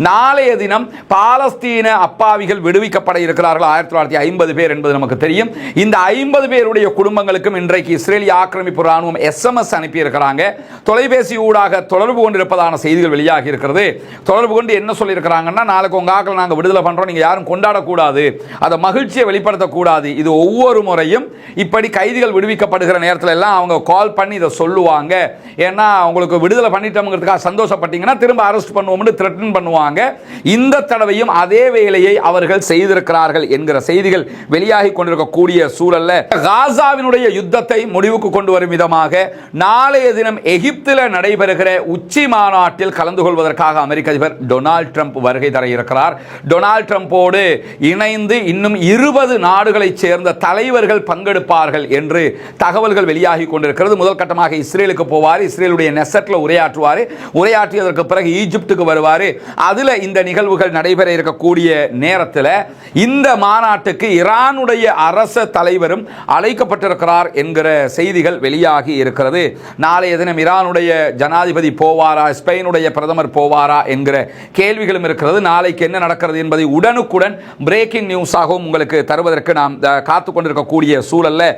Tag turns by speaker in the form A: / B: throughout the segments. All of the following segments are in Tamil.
A: நாளைய தினம் பாலஸ்தீன அப்பாவிகள் விடுவிக்கப்பட இருக்கிறார்கள். 1950 பேர் என்பது நமக்கு தெரியும். இந்த 50 பேருடைய குடும்பங்களுக்கும் இன்றைக்கு இஸ்ரேலிய ஆக்கிரமிப்பு ராணுவம் SMS அனுப்பி இருக்கிறாங்க. தொலைபேசி ஊடாக தொடர்பு கொண்டிருப்பதான செய்திகள் வெளியாகி இருக்கிறது. தொடர்பு கொண்டு என்ன சொல்லி இருக்கிறாங்கன்னா, நாளைக்கு உங்க ஆக்களை நாங்கள் விடுதலை பண்றோம், நீங்க யாரும் கொண்டாடக்கூடாது, அதை மகிழ்ச்சியை வெளிப்படுத்தக்கூடாது. இது ஒவ்வொரு முறையும் இப்படி கைதிகள் விடுவிக்கப்படுகிற நேரத்தில் எல்லாம் அவங்க கால் பண்ணி இதை சொல்லுவாங்க. ஏன்னா உங்களுக்கு விடுதலை பண்ணிட்டோம்ங்கிறதுக்காக சந்தோஷப்பட்டீங்கன்னா திரும்ப அரெஸ்ட் பண்ணுவோம்னு த்ரெட்டன் பண்ணுவாங்க. இந்த தடவையும் அதே வேலையை அவர்கள் செய்திருக்கிறார்கள் என்கிற செய்திகள் வெளியாகி கொண்டிருக்கக்கூடிய சூழல்ல காசாவினுடைய யுத்தத்தை முடிவுக்கு கொண்டு வரும் விதமாக நாளைய தினம் எகிப்தில் நடைபெறுகிற உச்சி மாநாட்டில் கலந்து கொள்வதற்காக அமெரிக்க அதிபர் டொனால்ட் ட்ரம்ப் வருகை தர இருக்கிறார். டொனால்ட் ட்ரம்போடு இணைந்து இன்னும் 20 நாடுகளைச் சேர்ந்த தலைவர்கள் பங்கெடுப்பார்கள் என்று தகவல்கள் வெளியாகி கொண்டிருக்கிறது. முதல் கட்டமாக இஸ்ரேலுக்கு போவார், இஸ்ரேலுடைய நெசட்ல உரையாற்றுவார், உரையாற்றியதற்கு பிறகு ஈஜிப்துக்கு வருவார். அதுல இந்த நிகழ்வுகள் நடைபெற இருக்கக்கூடிய நேரத்தில் இந்த மாநாட்டுக்கு ஈரானுடைய அரச தலைவரும் அழைக்கப்பட்டிருக்கிறார் என்கிற செய்திகள் வெளியாகி இருக்கிறது. நாளைய தினம் ஈரானுடைய ஜனாதிபதி போவாரா, ஸ்பெயினுடைய பிரதமர் போவாரா என்கிற கேள்விகளும் இருக்கிறது. நாளைக்கு என்ன நடக்கிறது என்பதை உடனுக்குடன் பிரேக்கிங் நியூஸாகவும் உங்களுக்கு தருவதற்கு நாம் காத்துக் கொண்டிருக்கக்கூடிய சூழல்ல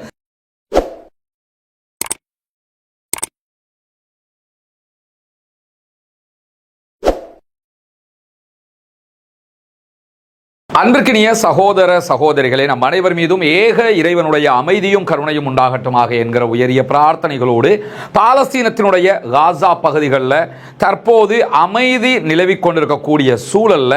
A: அன்பிற்கினிய சகோதர சகோதரிகளே, நம் அனைவர் மீதும் ஏக இறைவனுடைய அமைதியும் கருணையும் உண்டாகட்டுமாக என்கிற உயரிய பிரார்த்தனைகளோடு பாலஸ்தீனத்தினுடைய காசா பகுதிகளில் தற்போது அமைதி நிலவிக் கொண்டிருக்கக்கூடிய சூழல்ல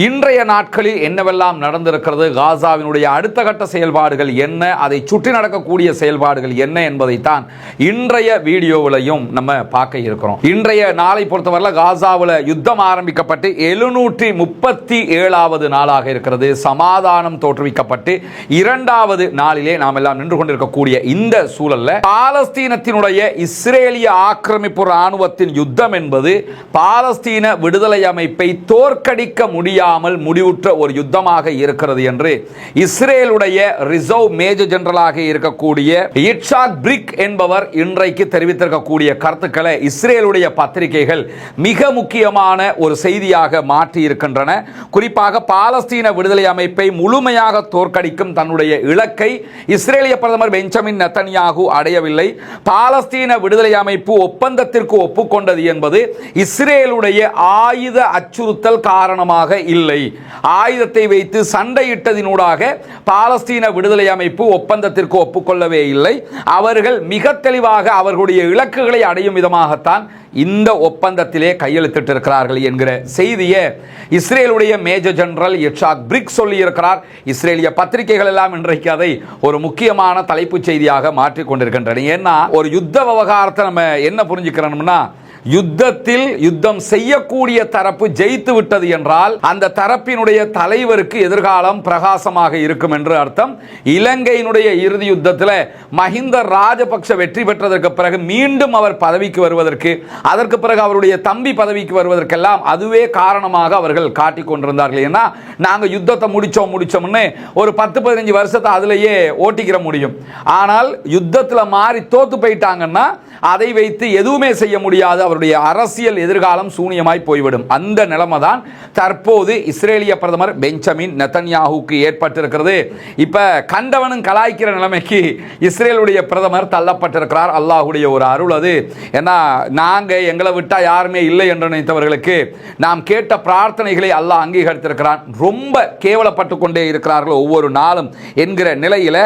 A: இன்றைய நாட்களில் என்னவெல்லாம் நடந்திருக்கிறது, காசாவினுடைய அடுத்த கட்ட செயல்பாடுகள் என்ன, அதை சுற்றி நடக்கக்கூடிய செயல்பாடுகள் என்ன என்பதைத்தான் இன்றைய வீடியோவிலையும் நம்ம பார்க்க இருக்கிறோம். இன்றைய நாளை பொறுத்தவரை காசாவில் யுத்தம் ஆரம்பிக்கப்பட்டு 737வது நாளாக இருக்கிறது. சமாதானம் தோற்றுவிக்கப்பட்டு 2வது நாளிலே நாம் எல்லாம் நின்று கொண்டிருக்கக்கூடிய இந்த சூழல்ல பாலஸ்தீனத்தினுடைய இஸ்ரேலிய ஆக்கிரமிப்பு ராணுவத்தின் யுத்தம் என்பது பாலஸ்தீன விடுதலை அமைப்பை தோற்கடிக்க முடியாமல் முடிவுற்ற ஒரு யுத்தமாக இருக்கிறது என்று இஸ்ரேலுடைய ரிசர்வ் மேஜர் ஜெனரலாக இருக்கக்கூடிய இட்சாக் பிரிக் என்பவர் இன்றைக்கு தெரிவித்திருக்கக்கூடிய கருத்துக்களை இஸ்ரேலுடைய பத்திரிகைகள் மிக முக்கியமான ஒரு செய்தியாக மாற்றி இருக்கின்றன. குறிப்பாக பாலஸ்தீன விடுதலை அமைப்பை முழுமையாக தோற்கடிக்கும் தன்னுடைய இலக்கை இஸ்ரேலிய பிரதமர் பெஞ்சமின் நெத்தன்யாகு அடையவில்லை. பாலஸ்தீன விடுதலை அமைப்பு ஒப்பந்தத்திற்கு ஒப்புக்கொண்டது என்பது இஸ்ரேலுடைய ஆயுத அச்சுறுத்தல் காரணமாக இல்லை. ஆயுதத்தை வைத்து சண்டையிட்டதினூடாக பாலஸ்தீன விடுதலை அமைப்பு ஒப்பந்தத்திற்கு ஒப்புக்கொள்ளவே இல்லை. அவர்கள் மிக தெளிவாக அவர்களுடைய இலக்குகளை அடையும் விதமாகத்தான் இந்த ஒப்பந்தத்திலே கையெழுத்திட்டிருக்கிறார்கள் என்கிற செய்தியை இஸ்ரேலுடைய மேஜர் ஜெனரல் இட்சாக் பிரிக் சொல்லி இருக்கிறார். இஸ்ரேலிய பத்திரிகைகள் எல்லாம் இன்றைக்கு அதை ஒரு முக்கியமான தலைப்புச் செய்தியாக மாற்றிக் கொண்டிருக்கின்றன. ஏன்னா ஒரு யுத்த விவகாரத்தை நம்ம என்ன புரிஞ்சுக்கிறோம்னா, யுத்தத்தில் யுத்தம் செய்யக்கூடிய தரப்பு ஜெயித்து விட்டது என்றால் அந்த தரப்பினுடைய தலைவருக்கு எதிர்காலம் பிரகாசமாக இருக்கும் என்று அர்த்தம். இலங்கையினுடைய இறுதி யுத்தத்தில் மஹிந்த ராஜபக்ஷ வெற்றி பெற்றதற்கு பிறகு மீண்டும் அவர் பதவிக்கு வருவதற்கு, அதற்கு பிறகு அவருடைய தம்பி பதவிக்கு வருவதற்கெல்லாம் அதுவே காரணமாக அவர்கள் காட்டிக் கொண்டிருந்தார்கள். ஏன்னா நாங்கள் யுத்தத்தை முடிச்சோம்னு ஒரு 10-15 வருஷத்தை அதிலேயே ஓட்டிக்கிற முடியும். ஆனால் யுத்தத்தில் மாறி தோத்து போயிட்டாங்கன்னா அதை வைத்து எதுவுமே செய்ய முடியாது. அவருடைய அரசியல் எதிர்காலம் சூனியமாய் போய்விடும். அந்த நிலைமை தான் தற்போது இஸ்ரேலிய பிரதமர் பெஞ்சமின் நெத்தன்யாகுக்கு ஏற்பட்டிருக்கிறது. இப்ப கண்டவனும் கலாய்க்கிற நிலைமைக்கு இஸ்ரேலுடைய பிரதமர் தள்ளப்பட்டிருக்கிறார். அல்லாஹுடைய ஒரு அருள் அது. ஏன்னா நாங்க எங்களை விட்டா யாருமே இல்லை என்று நினைத்தவர்களுக்கு நாம் கேட்ட பிரார்த்தனைகளை அல்லாஹ் அங்கீகரித்திருக்கிறான். ரொம்ப கேவலப்பட்டு கொண்டே இருக்கிறார்கள் ஒவ்வொரு நாளும் என்கிற நிலையில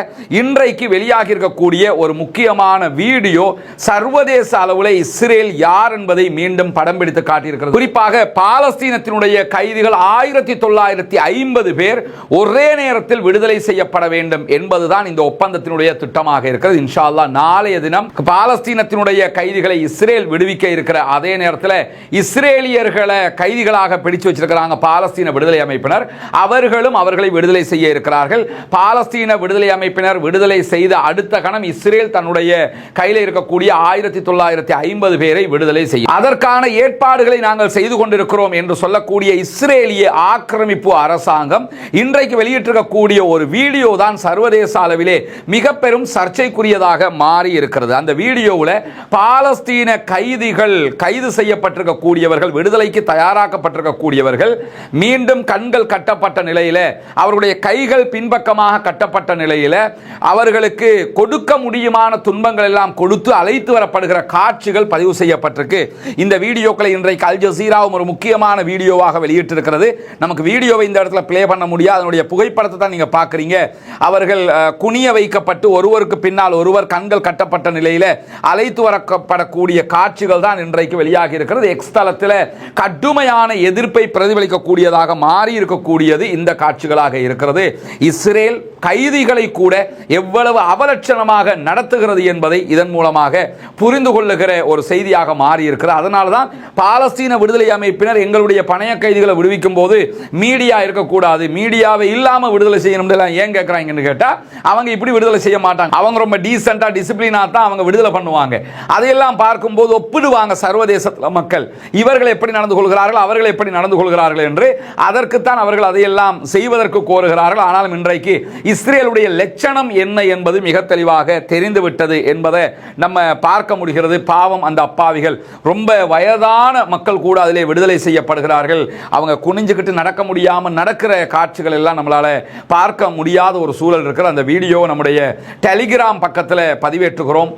A: இன்றைக்கு வெளியாகி இருக்கக்கூடிய ஒரு முக்கியமான வீடியோ சர்வதேச அளவில் இஸ்ரேல் யார் என்பதை மீண்டும் படம் பிடித்து காட்டியிருக்கிறது. குறிப்பாக பாலஸ்தீனத்தினுடைய கைதிகள் 1950 பேர் ஒரே நேரத்தில் விடுதலை செய்யப்பட வேண்டும் என்பதுதான் இந்த ஒப்பந்தத்தினுடைய திட்டமாக இருக்கிறது. இன்ஷா அல்லாஹ் நாளைய தினம் பாலஸ்தீனத்தினுடைய கைதிகளை இஸ்ரேல் விடுவிக்க இருக்கிற அதே நேரத்தில் இஸ்ரேலியர்களை கைதிகளாக பிடிச்சு வச்சிருக்கிறாங்க பாலஸ்தீன விடுதலை அமைப்பினர். அவர்களும் அவர்களை விடுதலை செய்ய இருக்கிறார்கள். பாலஸ்தீன விடுதலை அமைப்பினர் விடுதலை செய்த அடுத்த கணம் இஸ்ரேல் தன்னுடைய கையில் இருக்கக்கூடிய 1950 பேரை விடுதலை விடுதலை செய்யும். அதற்கான ஏற்பாடுகளை நாங்கள் செய்து கொண்டிருக்கிறோம் என்று சொல்லக்கூடிய இஸ்ரேலிய ஆக்கிரமிப்பு அரசாங்கம் இன்றைக்கு வெளியிட்டிருக்கக்கூடிய ஒரு வீடியோ தான் சர்வதேச அளவிலே மிக பெரும் சர்ச்சைக்குரியதாக மாறி இருக்கிறது. அந்த வீடியோவில் பாலஸ்தீன கைதிகள், கைது செய்யப்பட்டிருக்கக்கூடியவர்கள், விடுதலைக்கு தயாராக்கப்பட்டிருக்கக்கூடியவர்கள் மீண்டும் கண்கள் கட்டப்பட்ட நிலையில், அவர்களுடைய கைகள் பின்பக்கமாக கட்டப்பட்ட நிலையில் அவர்களுக்கு கொடுக்க முடியுமான துன்பங்கள் எல்லாம் கொடுத்து அழைத்து வரப்படுகிற காட்சிகள் பதிவு செய்யப்பட்டிருக்கு. இந்த வீடியோக்களை இன்றைக்கு அல் ஜசீராவும் ஒரு முக்கியமான வீடியோவாக வெளியிட்டிருக்கிறது. நமக்கு வீடியோவை இந்த இடத்துல பிளே பண்ண முடியாது, அதனுடைய புகைப்படத்தை தான் நீங்க பார்க்குறீங்க. அவர்கள் குனிய வைக்கப்பட்டு ஒருவருக்கு பின்னால் ஒருவர் கண்கள் கட்டப்பட்ட நிலையில் அழைத்து வரப்படக்கூடிய காட்சிகள் தான் இன்றைக்கு வெளியாகி இருக்கிறது. எக்ஸ் தளத்தில் கடுமையான எதிர்ப்பை பிரதிபலிக்கக்கூடியதாக மாறி இருக்கக்கூடியது இந்த காட்சிகளாக இருக்கிறது. இஸ்ரேல் கைதிகளை கூட எவ்வளவு அவலட்சணமாக நடத்துகிறது என்பதை இதன் மூலமாக புரிந்து கொள்ளுகிற ஒரு செய்தியாக மாறி இருக்கிறது. அதனால தான் பாலஸ்தீன விடுதலை அமைப்பினர் எங்களுடைய பணைய கைதிகளை விடுவிக்கும் போது மீடியா இருக்கக்கூடாது, மீடியாவை இல்லாம விடுதலை செய்யணும் ஏன் கேட்கறாங்கன்னு கேட்டா, அவங்க இப்படி விடுதலை செய்ய மாட்டாங்க, அவங்க ரொம்ப டீசென்டா டிசிப்ளினா தான் அவங்க விடுதலை பண்ணுவாங்க. அதையெல்லாம் பார்க்கும்போது ஒப்பிடுவாங்க சர்வதேச மக்கள், இவர்கள் எப்படி நடந்து கொள்கிறார்கள், அவர்கள் எப்படி நடந்து கொள்கிறார்கள் என்று. அதற்குத்தான் அவர்கள் அதையெல்லாம் செய்வதற்கு கோருகிறார்கள். ஆனாலும் இன்றைக்கு இஸ்ரேலுடைய லட்சணம் என்ன என்பது மிக தெளிவாக தெரிந்துவிட்டது என்பதை நம்ம பார்க்க முடிகிறது. பாவம், அந்த அப்பாவிகள், ரொம்ப வயதான மக்கள் கூட அதிலே விடுதலை செய்யப்படுகிறார்கள். அவங்க குனிஞ்சுக்கிட்டு நடக்க முடியாமல் நடக்கிற காட்சிகள் எல்லாம் நம்மளால பார்க்க முடியாத ஒரு சூழல் இருக்கிற. அந்த வீடியோ நம்முடைய டெலிகிராம் பக்கத்தில் பதிவேற்றுகிறோம்.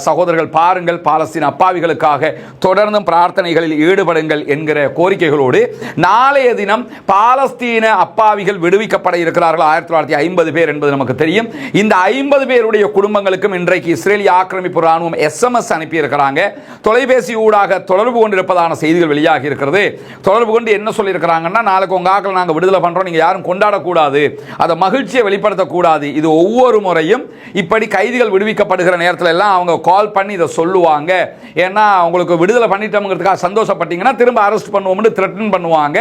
A: சகோதரர்கள் பாருங்கள். பாலஸ்தீன அப்பாவிகளுக்காக தொடர்ந்தும் பிரார்த்தனைகளில் ஈடுபடுங்கள் என்கிற கோரிக்கைகளோடு நாளைய தினம் பாலஸ்தீன அப்பாவிகள் விடுவிக்கப்பட இருக்கிறார்கள். 1950 பேர் என்பது நமக்கு தெரியும். இந்த 50 பேருடைய குடும்பங்களுக்கும் இன்றைக்கு இஸ்ரேலிய ஆக்கிரமிப்பு ராணுவம் SMS அனுப்பி இருக்கிறாங்க. தொலைபேசி ஊடாக தொடர்பு கொண்டிருப்பதான செய்திகள் வெளியாகி இருக்கிறது. தொடர்பு கொண்டு என்ன சொல்லி இருக்கிறாங்கன்னா, நாளைக்கு உங்க ஆக்களை நாங்கள் விடுதலை பண்றோம், நீங்க யாரும் கொண்டாடக்கூடாது, அதை மகிழ்ச்சியை வெளிப்படுத்தக்கூடாது. இது ஒவ்வொரு முறையும் இப்படி கைதிகள் விடுவிக்கப்படுகிற நேரத்தில் எல்லாம் அவங்க கால் பண்ணி இதை சொல்லுவாங்க. ஏன்னா உங்களுக்கு விடுதலை பண்ணிட்டோம்ங்கிறதுக்காக சந்தோஷப்பட்டீங்கன்னா திரும்ப அரெஸ்ட் பண்ணுவோம்னு த்ரெட்டன் பண்ணுவாங்க.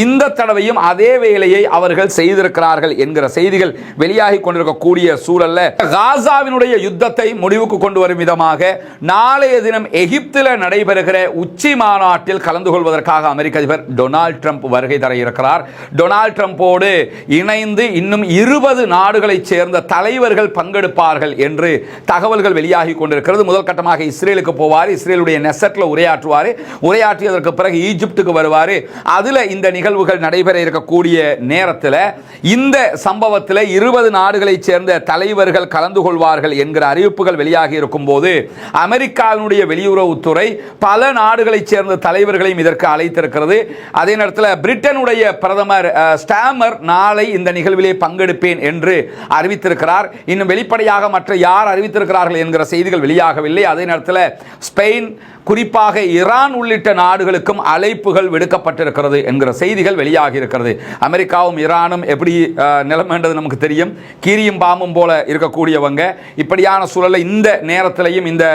A: இந்த தடவையும் அதே வேலையை அவர்கள் செய்திருக்கிறார்கள் என்கிற செய்திகள் வெளியாகி கொண்டிருக்கக்கூடிய சூழல்ல காசாவினுடைய யுத்தத்தை முடிவுக்கு கொண்டு வரும் விதமாக நாளைய தினம் எகிப்தில் நடைபெறுகிற உச்சி மாநாட்டில் கலந்து கொள்வதற்காக அமெரிக்க அதிபர் டொனால்ட் ட்ரம்ப் வருகை தர இருக்கிறார். டொனால்ட் ட்ரம்போடு இணைந்து இன்னும் 20 நாடுகளைச் சேர்ந்த தலைவர்கள் பங்கெடுப்பார்கள் என்று தகவல்கள் வெளியாகி கொண்டிருக்கிறது. முதல் கட்டமாக இஸ்ரேலுக்கு போவார், இஸ்ரேலுடைய நெசட்ல உரையாற்றுவார், உரையாற்றியதற்கு பிறகு ஈஜிப்டுக்கு வருவார். அதுல இந்த நிகழ்வுகள் நடைபெற இருக்கக்கூடிய நேரத்தில் இந்த சம்பவத்தில் 20 நாடுகளைச் சேர்ந்த தலைவர்கள் கலந்து கொள்வார்கள் என்கிற அறிவிப்புகள் வெளியாகி இருக்கும் போது அமெரிக்காவினுடைய வெளியுறவுத்துறை பல நாடுகளைச் சேர்ந்த தலைவர்களையும் இதற்கு அழைத்திருக்கிறது. அதே நேரத்தில் பிரிட்டனுடைய பிரதமர் ஸ்டாமர் நாளை இந்த நிகழ்விலே பங்கெடுப்பேன் என்று அறிவித்திருக்கிறார். இன்னும் வெளிப்படையாக மற்ற யார் அறிவித்திருக்கிறார்கள் என்கிற செய்திகள் வெளியாகவில்லை. அதே நேரத்தில் ஸ்பெயின், குறிப்பாக ஈரான் உள்ளிட்ட நாடுகளுக்கும் அழைப்புகள் விடுக்கப்பட்டிருக்கிறது என்கிற செய்திகள் வெளியாகி இருக்கிறது. அமெரிக்காவும் ஈரானும் எப்படி நிலைமைன்றது நமக்கு தெரியும். கீரியும் பாம்பும் போல இருக்கக்கூடியவங்க. இப்படியான சூழலில் இந்த நேரத்திலையும் இந்த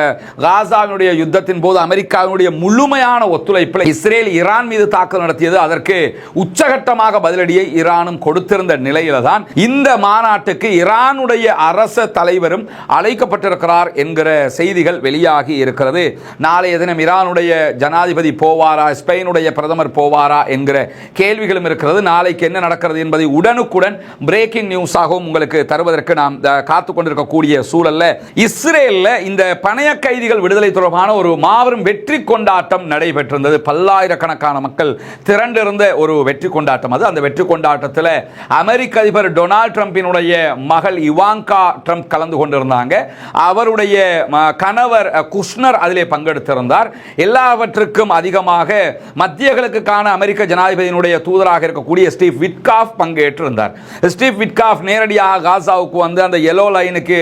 A: காசாவினுடைய யுத்தத்தின் போது அமெரிக்காவினுடைய முழுமையான ஒத்துழைப்பில் இஸ்ரேல் ஈரான் மீது தாக்குதல் நடத்தியது. அதற்கு உச்சகட்டமாக பதிலடியை ஈரானும் கொடுத்திருந்த நிலையில தான் இந்த மாநாட்டுக்கு ஈரானுடைய அரச தலைவரும் அழைக்கப்பட்டிருக்கிறார் என்கிற செய்திகள் வெளியாகி இருக்கிறது. நாளைய தினம் ஈரானுடைய ஜனாதிபதி போவாரா, ஸ்பெயினுடைய பிரதமர் போவாரா என்கிற கேள்விகளும் இருக்கிறது. நாளைக்கு என்ன நடக்கிறது என்பதை உடனுக்குடன் பிரேக்கிங் நியூஸாகவும் உங்களுக்கு தருவதற்கு நாம் காத்துக் கொண்டிருக்கக்கூடிய சூழல்ல இஸ்ரேல்ல இந்த பணைய கைதிகள் விடுதலை தொடர்பான ஒரு மாபெரும் வெற்றி கொண்டாட்டம் நடைபெற்றிருந்தது. பல்லாயிரக்கணக்கான மக்கள் திரண்டிருந்த ஒரு வெற்றி கொண்டாட்டம் அது. அந்த வெற்றி கொண்டாட்டத்தில் அமெரிக்க அதிபர் டொனால்ட் ட்ரம்பினுடைய மகள் இவாங்கா ட்ரம்ப் கலந்து கொண்டிருந்தாங்க. அவருடைய கணவர் குஷ்னர் அதிலே பங்கெடுத்திருந்தார். எல்லாவற்றுக்கும் அதிகமாக மத்திய கிழக்குக்கான அமெரிக்க ஜனாதிபதியினுடைய தூதராக இருக்கக்கூடிய ஸ்டீவ் விட்காஃப் பங்கேற்றிருந்தார். ஸ்டீவ் விட்காஃப் நேரடியாக காசாவுக்கு வந்து அந்த எல்லோ லைனுக்கு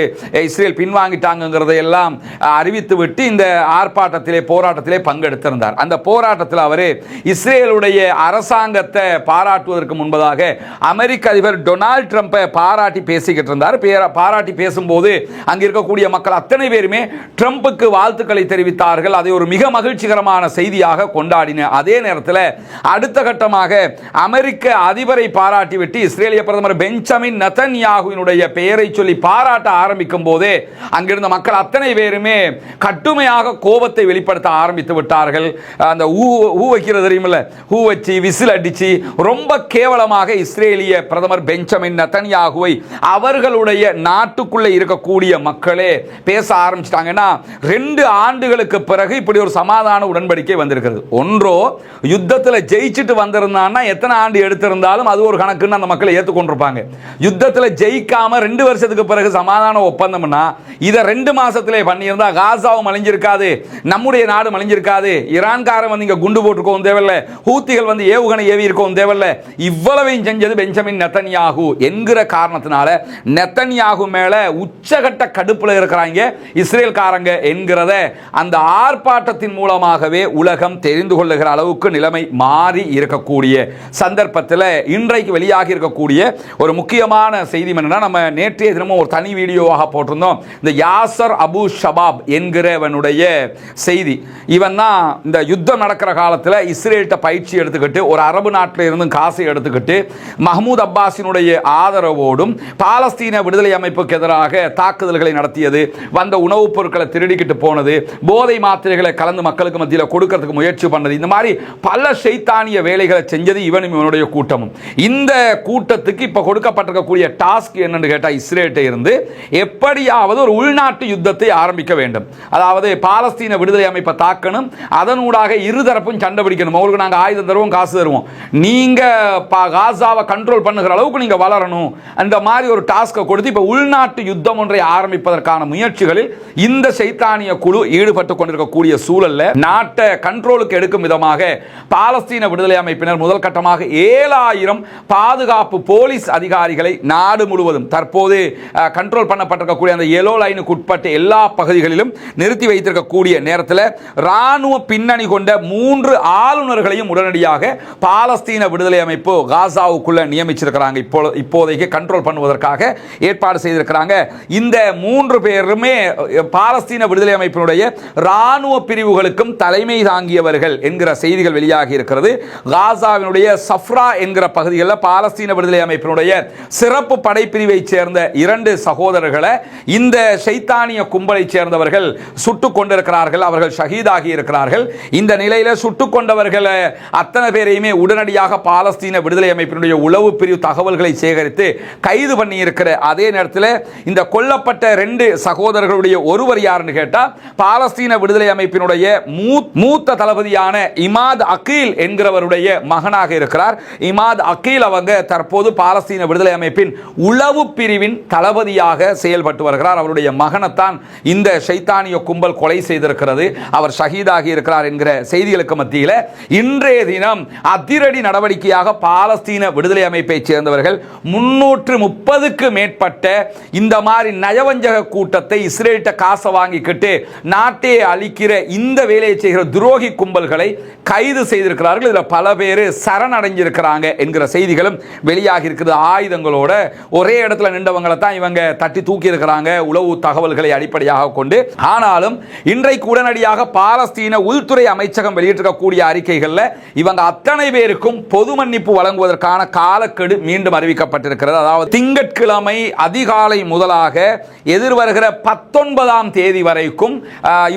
A: இஸ்ரேல் பின்வாங்கிட்டாங்கிறதை எல்லாம் அறிவித்து விட்டு இந்த ஆர்ப்பாட்டத்திலே, போராட்டத்திலே பங்கெடுத்திருந்தார். அந்த போராட்டத்தில் அவர் இஸ்ரேலுடைய அரசாங்கத்தை பாராட்டுவதற்கு முன்பதாக அமெரிக்க அதிபர் டொனால்ட் ட்ரம்பை பாராட்டி பேசிக்கிட்டு இருந்தார். பாராட்டி பேசும்போது அங்க இருக்கக்கூடிய மக்கள் அத்தனை பேருமே ட்ரம்புக்கு வாழ்த்துக்களை தெரிவித்தார்கள். அதோடு ஒரு மிக மகிழ்ச்சிகரமான செய்தியாக கொண்டாடின. அதே நேரத்தில் அடுத்த கட்டமாக அமெரிக்க அதிபரை பாராட்டிவிட்டு இஸ்ரேலிய பிரதமர் பெஞ்சமின் நெதன்யாகுவினுடைய பெயரை சொல்லி பாராட்ட ஆரம்பிக்கும் போதே அங்கிருந்த மக்கள் அத்தனை பேருமே கடுமையாக கோபத்தை வெளிப்படுத்த ஆரம்பித்து விட்டார்கள். அந்த ஊ வைக்கிறது தெரியுமில்ல, ஊ வச்சு விசில் அடிச்சு ரொம்ப கேவலமாக இஸ்ரேலிய பிரதமர் பெஞ்சமின் நெதன்யாகுவை அவர்களுடைய நாட்டுக்குள்ளே இருக்கக்கூடிய மக்களே பேச ஆரம்பிச்சிட்டாங்கன்னா 2 ஆண்டுகளுக்கு பிறகு இப்படி ஒரு சமாதான உடன்படிக்கை வந்திருக்கிறது. ஒன்றோ யுத்தத்தில் ஜெயிச்சுட்டு வந்திருந்தான்னா எத்தனை ஆண்டு எடுத்திருந்தாலும் அது ஒரு கணக்குன்னு அந்த மக்களை ஏற்றுக்கொண்டிருப்பாங்க. யுத்தத்தில் ஜெயிக்காம 2 வருஷத்துக்கு பிறகு சமாதான ஒப்பந்தம்னா இதை 2 மாசத்திலே பண்ணியிருந்தா காசாவும் அழிஞ்சிருக்காது, நம்முடைய நாடு அழிஞ்சிருக்காது, ஈரான்காரன் வந்து இங்க குண்டு போட்டுருக்கவும் தேவையில்லை, ஹூத்திகள் வந்து ஏவுகணை ஏவி இருக்கவும் தேவையில்லை. இவ்வளவையும் செஞ்சது பெஞ்சமின் நெதன்யாகு என்கிற காரணத்தினால நெதன்யாகு மேல உச்சகட்ட கடுப்புல இருக்கிறாங்க இஸ்ரேல்காரங்க என்கிறத அந்த ஆர்ப்பாட்டத்தின் மூலமாகவே உலகம் தெரிந்து கொள்ளுகிற அளவுக்கு நிலைமை மாறி இருக்கக்கூடிய சந்தர்ப்பத்தில் இன்றைக்கு வெளியாகி இருக்கக்கூடிய ஒரு முக்கியமான செய்தி என்னன்னா, நம்ம நேற்றைய தினமும் ஒரு தனி வீடியோவாக போட்டிருந்தோம். இந்த யாசர் அபு ஷபாப் என்கிறவனுடைய செய்தி. இவன் தான் இந்த யுத்தம் நடக்கிற காலத்தில் இஸ்ரேல்கிட்ட பயிற்சி எடுத்துக்கிட்டு ஒரு அரபு நாட்டில் இருந்து காசை எடுத்துக்கிட்டு மஹ்மூத் அப்பாஸினுடைய ஆதரவோடும் பாலஸ்தீன விடுதலை அமைப்புக்கு எதிராக தாக்குதல்களை நடத்தியது, வந்த உணவுப் பொருட்களை திருடிக்கிட்டு போனது, போதை மாத்திரைகளை கலந்து மக்களுக்கு மத்தியில் கொடுக்கிறதுக்கு முயற்சி பண்ணது, இந்த மாதிரி பல ஷைத்தானிய வேலைகளை செஞ்சது இவனும் இவனுடைய கூட்டமும். இந்த கூட்டத்துக்கு இப்ப கொடுக்கப்பட்டிருக்கக்கூடிய டாஸ்க் என்னன்னு கேட்டா, இஸ்ரேல்கிட்ட இருந்து எப்படியாவது ஒரு உள்நாட்டு யுத்தத்தை ஆரம்பிக்க வேண்டும். அதாவது பாலஸ்தீன விடுதலை அமைப்பை தாக்கணும், அதனூடாக இருதரப்பும் சண்டை பிடிக்கணும். உங்களுக்கு நாங்கள் ஆயுதம் தருவோம், காசு தருவோம், நீங்க காசாவை கண்ட்ரோல் பண்ணுகிற அளவுக்கு நீங்க வளரணும். அந்த மாதிரி ஒரு டாஸ்கை கொடுத்து இப்ப உள்நாட்டு யுத்தம் ஒன்றை ஆரம்பிப்பதற்கான முயற்சிகளில் இந்த சைத்தானிய குழு ஈடுபட்டுக் கொண்டிருக்கக்கூடிய சூழல்ல நாட்டை கண்ட்ரோலுக்கு எடுக்கும் விதமாக பாலஸ்தீன விடுதலை அமைப்பினர் முதல் கட்டமாக 7000 பாதுகாப்பு போலீஸ் அதிகாரிகளை நாடு முழுவதும் தற்போது கண்ட்ரோல் பண்ணப்பட்டிருக்கக்கூடிய அந்த எல்லோ லைனுக்கு உட்பட்ட எல்லா பகுதிகளிலும் நிறுத்தி வைத்திருக்கக்கூடிய நேரத்தில் ராணுவ பின்னணி கொண்ட 3 ஆளுநர்களையும் உடனடியாக பாலஸ்தீன விடுதலை அமைப்பு காசாவுக்குள்ள நியமிச்சிருக்கிறாங்க. இப்போதைக்கு கண்ட்ரோல் பண்ணுவதற்காக ஏற்பாடு செய்திருக்கிறாங்க. இந்த 3 பேருமே பாலஸ்தீன விடுதலை அமைப்பினுடைய ராணுவ பிரிவுகளுக்கும் தலைமை தாங்கியவர்கள் என்கிற செய்திகள் வெளியாகி இருக்கிறது. காசாவினுடைய சஃப்ரா என்கிற பகுதிகளில் பாலஸ்தீன விடுதலை அமைப்பினுடைய சிறப்பு படைப்பிரிவை சேர்ந்த 2 சகோதரர்களை இந்த ஷைத்தானிய கும்பலை சேர்ந்தவர்கள் சுட்டுக் கொண்டிருக்கிறார்கள். அவர்கள் ஷஹீதாகி இருக்கிறார்கள். இந்த நிலையில சுட்டுக் கொண்டவர்கள் அத்தனை பேரையுமே உடனடியாக பாலஸ்தீன விடுதலை அமைப்பினுடைய உளவு பிரிவு தகவல்களை சேகரித்து கைது பண்ணி இருக்கிற அதே நேரத்தில் இந்த கொல்லப்பட்ட 2 சகோதரர்களுடைய ஒருவர் யாருன்னு கேட்டா பாலஸ்தீன விடுதலை அமைப்பினுடைய மூத்த தளபதியான இமாத் அகீல் என்கிறவருடைய மகனாக இருக்கிறார். இமாத் அகீல் அவங்க தற்போது பாலஸ்தீன விடுதலை அமைப்பின் உளவு பிரிவின் தளபதியாக செயல்பட்டு வருகிறார். அவருடைய மகனைத்தான் இந்த ஷைத்தானிய கும்பல் கொலை செய்திருக்கிறது. அவர் ஷஹீதாகி இருக்கிறார் என்கிற செய்திகளுக்கு மத்தியில் இன்றைய தினம் அதிரடி நடவடிக்கையாக பாலஸ்தீன விடுதலை அமைப்பை சேர்ந்தவர்கள் 330க்கு மேற்பட்ட இந்த மாதிரி நயவஞ்சக கூட்டத்தை இஸ்ரேல்கிட்ட காசை வாங்கிக்கிட்டு நாட்டை அழிக்கிற இந்த வேலையை செய்கிற துரோகி கும்பல்களை கைது செய்திருக்கிறார்கள். இதில் பல பேர் சரணடைஞ்சிருக்கிறாங்க என்கிற செய்திகளும் வெளியாகி இருக்கிறது. ஆயுதங்களோட ஒரே இடத்துல நின்றவங்களை தான் இவங்க தட்டி தூக்கி இருக்கிறாங்க உளவு தகவல்களை அடிப்படையாக கொண்டு. ஆனாலும் இன்றைக்கு உடனடியாக பாலஸ்தீன உள்துறை அமைச்சகம் வெளியிட்டிருக்கக்கூடிய அறிக்கைகளில் இவங்க அத்தனை பேருக்கும் பொது மன்னிப்பு வழங்குவதற்கான காலக்கெடு மீண்டும் அறிவிக்கப்பட்டிருக்கிறது. அதாவது திங்கட்கிழமை அதிகாலை முதலாக எதிர்வருகிற 19ஆம் தேதி வரைக்கும்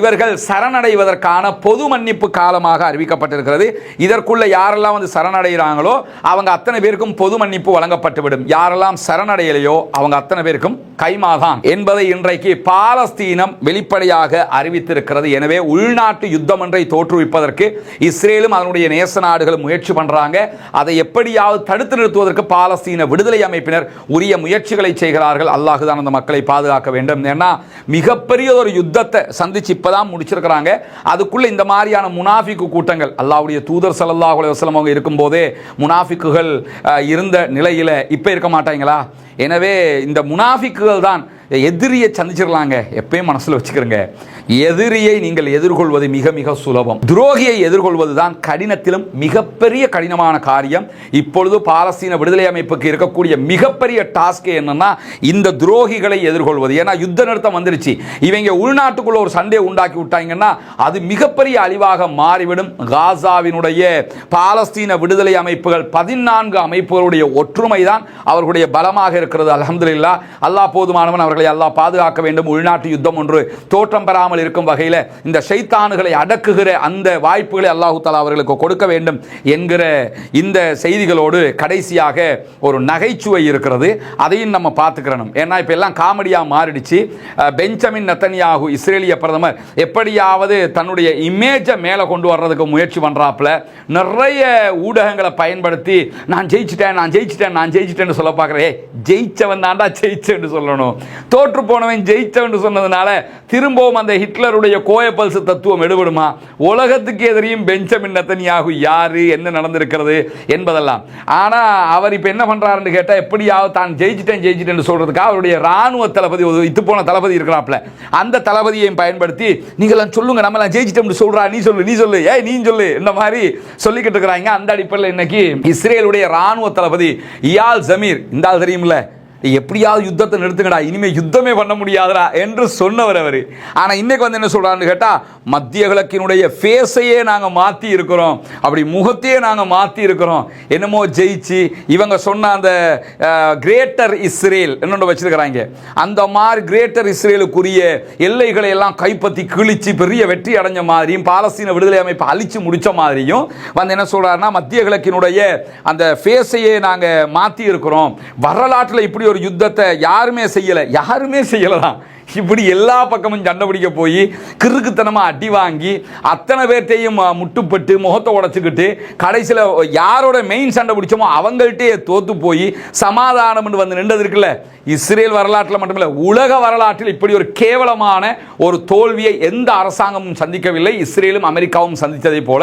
A: இவர்கள் சரணடைவதற்கான பொது மன்னிப்பு காலமாக அறிவிக்கப்பட்டிருக்கிறது. இதற்குள்ள யாரெல்லாம் வந்து சரணடைகிறாங்களோ அவங்க அத்தனை பேருக்கும் பொது மன்னிப்பு வழங்கப்பட்டுவிடும். யாரெல்லாம் சரணடையலையோ அவங்க அத்தனை பேருக்கும் கைமாதான் என்பதை இன்றைக்கு பாலஸ்தீனம் வெளிப்படையாக அறிவித்திருக்கிறது. எனவே உள்நாட்டு யுத்தம் ஒன்றை தோற்றுவிப்பதற்கு இஸ்ரேலும் அதனுடைய நேச நாடுகளும் முயற்சி பண்றாங்க. அதை எப்படியாவது தடுத்து நிறுத்துவதற்கு பாலஸ்தீன விடுதலை அமைப்பினர் உரிய முயற்சிகளை செய்கிறார்கள். அல்லாஹ் தான் அந்த மக்களை பாதுகாக்க வேண்டும். ஏன்னா மிகப்பெரிய ஒரு யுத்தத்தை சந்திச்சு இப்பதான் முடிச்சிருக்கிறாங்க. அதுக்குள்ள இந்த மாதிரியான முனாஃபிக்கு கூட்டங்கள், அல்லாஹ்வுடைய தூதர் ஸல்லல்லாஹு அலைஹி வஸல்லம் அவங்க இருக்கும்போதே முனாஃபிக்குகள் இருந்த நிலையில இப்ப இருக்க மாட்டாங்களா? எனவே இந்த முனாஃபிக்குகள் தான் எதிரியை சந்திச்சிடலாங்க. எப்பயும் மனசில் வச்சுக்கிறங்க, எதிரியை நீங்கள் எதிர்கொள்வது மிக மிக சுலபம். துரோகியை எதிர்கொள்வது தான் கடினத்திலும் மிகப்பெரிய கடினமான காரியம். இப்பொழுது பாலஸ்தீன விடுதலை அமைப்புக்கு இருக்கக்கூடிய மிகப்பெரிய டாஸ்க் என்னன்னா இந்த துரோகிகளை எதிர்கொள்வது. ஏன்னா யுத்த நிறுத்தம் வந்துருச்சு, இவங்க உள்நாட்டுக்குள்ள ஒரு சண்டை உண்டாக்கி விட்டாங்கன்னா அது மிகப்பெரிய அழிவாக மாறிவிடும். காசாவினுடைய பாலஸ்தீன விடுதலை அமைப்புகள் 14 அமைப்புகளுடைய ஒற்றுமை தான் அவர்களுடைய பலமாக இருக்கிறது. அல்ஹம்துலில்லாஹ், அல்லாஹ் போதுமானவன். அவர்களை அல்லாஹ் பாதுகாக்க வேண்டும். உள்நாட்டு யுத்தம் ஒன்று தோற்றம் பெறாமல் இருக்கும் வகையில் இந்த ஷைத்தான்களை அடக்குகிற அந்த வாய்ப்புகளை அல்லாஹு தஆலா அவர்களுக்கு கொடுக்க வேண்டும் என்கிற இந்த செய்திகளோடு கடைசியாக ஒரு நகைச்சுவை இருக்கிறது, அதையும் நம்ம பார்த்துக்கிறணும். ஏன்னா இப்போ எல்லாம் காமெடியாக மாறிடுச்சு. பெஞ்சமின் நெத்தன்யாகு இஸ்ரேலிய பிரதமர் எப்படியாவது தன்னுடைய இமேஜை மேலே கொண்டு வர்றதுக்கு முயற்சி பண்ணுறாப்புல நிறைய ஊடகங்களை பயன்படுத்தி நான் ஜெயிச்சிட்டேன்னு சொல்ல பார்க்குறேன். ஜெயிச்சவன் தாண்டா ஜெயிச்சேன்னு சொல்லணும். தோற்று போனவன் ஜெயிச்சவன் சொன்னதுனால திரும்பவும் அந்த ஹிட்லருடைய கோயப்பல்ஸ் தத்துவம் எடுபடுமா? உலகத்துக்கு எதிரியும் பெஞ்சமின் நெத்தன்யாகு யாரு, என்ன நடந்திருக்கிறது என்பதெல்லாம். ஆனா அவர் இப்ப என்ன பண்றாருன்னு கேட்டா, எப்படியாவது தான் ஜெயிச்சிட்டேன் சொல்றதுக்காக அவருடைய ராணுவ தளபதி, இத்து போன தளபதி இருக்கிறாப்ல, அந்த தளபதியையும் பயன்படுத்தி நீங்களாம் சொல்லுங்க, நம்ம ஜெயிச்சிட்டோம் சொல்றா, நீ சொல்லு ஏய் நீ சொல்லு, இந்த மாதிரி சொல்லிக்கிட்டு இருக்கிறாங்க. அந்த அடிப்படையில் இன்னைக்கு இஸ்ரேலுடைய ராணுவ தளபதி இயால் ஜமீர், இந்த ஆள் தெரியுமில்ல, எப்படியாவது யுத்தத்தை நிறுத்துங்கடா, இனிமே யுத்தமே பண்ண முடியாதடா என்று சொன்னவர் அவர். ஆனா இன்னைக்கு வந்து என்ன சொல்றாருன்னு கேட்டா, மத்திய கிழக்கினுடைய ஃபேஸையே நாங்க மாத்தி இருக்கிறோம், அப்படி முகத்தையே நாங்க மாத்தி இருக்கிறோம், என்னமோ ஜெயிச்சு இவங்க சொன்ன அந்த கிரேட்டர் இஸ்ரேல் என்னொன்று வச்சிருக்கிறாங்க, அந்த மாதிரி கிரேட்டர் இஸ்ரேலுக்குரிய எல்லைகளை எல்லாம் கைப்பற்றி கிழிச்சு பெரிய வெற்றி அடைஞ்ச மாதிரியும் பாலஸ்தீன விடுதலை அமைப்பு அழிச்சு முடிச்ச மாதிரியும் வந்து என்ன சொல்றாருன்னா, மத்திய கிழக்கினுடைய அந்த ஃபேஸையே நாங்க மாத்தி இருக்கிறோம், வரலாற்றில் இப்படி ஒரு யுத்தத்தை யாருமே செய்யலதான். இப்படி எல்லா பக்கமும் சண்டை பிடிக்க போய் கிறுக்குத்தனமா அடி வாங்கி அத்தனை பேர்த்தையும் முட்டுப்பட்டு முகத்தை உடைச்சுக்கிட்டு கடைசியில் யாரோட மெயின் சண்டை பிடிச்சோமோ அவங்கள்ட்டே தோத்து போய் சமாதானம் வந்து நின்றது இருக்குல்ல. இஸ்ரேல் வரலாற்றில் மட்டுமில்லை, உலக வரலாற்றில் இப்படி ஒரு கேவலமான ஒரு தோல்வியை எந்த அரசாங்கமும் சந்திக்கவில்லை. இஸ்ரேலும் அமெரிக்காவும் சந்தித்ததை போல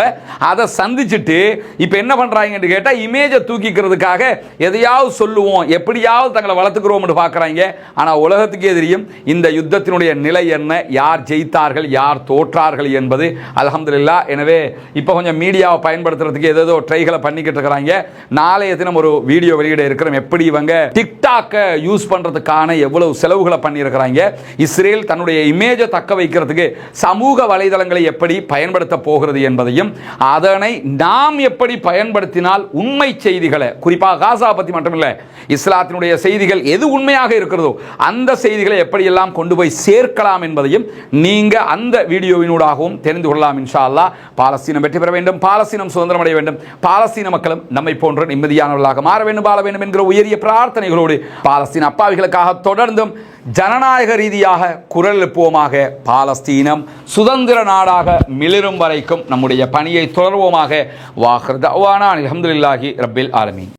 A: அதை சந்திச்சுட்டு இப்போ என்ன பண்றாங்கன்னு கேட்டால், இமேஜை தூக்கிக்கிறதுக்காக எதையாவது சொல்லுவோம், எப்படியாவது தங்களை வளர்த்துக்கிறோம் பார்க்குறாங்க. ஆனால் உலகத்துக்கே தெரியும் இந்த யுத்தத்தினுடைய நிலை என்ன, யார் ஜெயித்தார்கள் யார் தோற்றார்கள் என்பது. அல்ஹம்துலில்லாஹ். எனவே இப்போ கொஞ்சம் மீடியாவை பயன்படுத்துறதுக்கு ஏதோ ட்ரைகளை பண்ணிக்கிட்டு இருக்கிறாங்க. நாளைய தினம் ஒரு வீடியோ வெளியிட இருக்கிறோம், எப்படி இவங்க டிக்டாக்கை யூஸ் பண்றதுக்கான எவ்வளவு செலவுகளை பண்ணியிருக்கிறாங்க, இஸ்ரேல் தன்னுடைய இமேஜை தக்க வைக்கிறதுக்கு சமூக வலைதளங்களை எப்படி பயன்படுத்த போகிறது என்பதையும், அதனை நாம் எப்படி பயன்படுத்தினால் உண்மை செய்திகளை, குறிப்பாக காசா பற்றி மட்டுமில்லை, இஸ்லாத்தினுடைய செய்திகள் எது உண்மையாக இருக்கிறதோ அந்த செய்திகளை எப்படியெல்லாம் கொண்டு போய் சேர்க்கலாம் என்பதையும் நீங்க அந்த வீடியோவினூடாகவும் தெரிந்து கொள்ளலாம். இன்ஷா அல்லாஹ். பாலஸ்தீனம் வெற்றி பெற வேண்டும், பாலஸ்தீனம் சுதந்திரம் அடைய வேண்டும், பாலஸ்தீன மக்களும் நம்மை போன்ற நிம்மதியானவர்களாக மாற வேண்டும், வாழ வேண்டும் என்கிற உயரிய பிரார்த்தனைகளோடு பாலஸ்தீன அப்பாவிகளுக்காக தொடர்ந்தும் ஜனநாயக ரீதியாக குரல் எழுப்புவோமாக. பாலஸ்தீனம் சுதந்திர நாடாக மிளிரும் வரைக்கும் நம்முடைய பணியை தொடர்வோமாக. வாஹிர் தஅவானா அல்ஹம்துலில்லாஹி ரப்பில் ஆலமீன்.